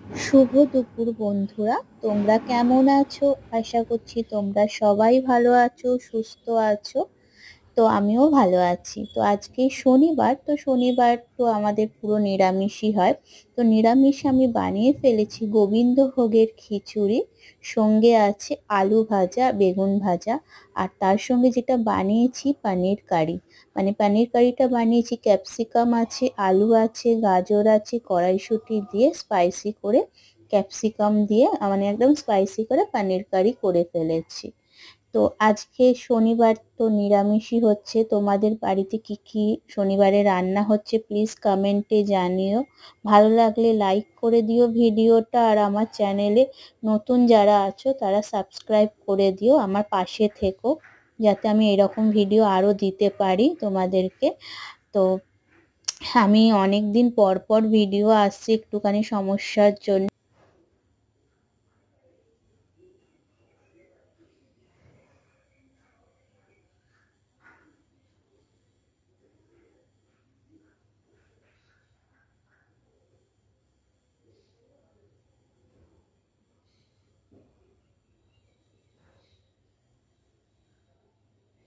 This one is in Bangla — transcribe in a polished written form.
শুভ দুপুর বন্ধুরা, তোমরা কেমন আছো? আশা করছি তোমরা সবাই ভালো আছো, সুস্থ আছো। তো আমিও ভালো আছি। তো আজকে শনিবার, তো শনিবার তো আমাদের পুরো নিরামিষই হয়। তো নিরামিষ আমি বানিয়ে ফেলেছি গোবিন্দভোগের খিচুড়ি, সঙ্গে আছে আলু ভাজা, বেগুন ভাজা, আর তার সঙ্গে যেটা বানিয়েছি পনির কারি। মানে পনির কারিটা বানিয়েছি, ক্যাপসিকাম আছে, আলু আছে, গাজর আছে, কড়াইশুঁটি দিয়ে স্পাইসি করে, ক্যাপসিকাম দিয়ে মানে একদম স্পাইসি করে পনির কারি করে ফেলেছি। তো আজকে শনিবার, তো নিরামিষই হচ্ছে। তোমাদের বাড়িতে কি কি শনিবারে রান্না হচ্ছে প্লিজ কমেন্টে জানিও। ভালো লাগলে লাইক করে দিও ভিডিওটা, আর আমার চ্যানেলে নতুন যারা আছো তারা সাবস্ক্রাইব করে দিও, আমার পাশে থেকো, যাতে আমি এরকম ভিডিও আরো দিতে পারি তোমাদেরকে। তো আমি অনেক দিন পর পর ভিডিও আসছে, একটুখানি সমস্যার জন্য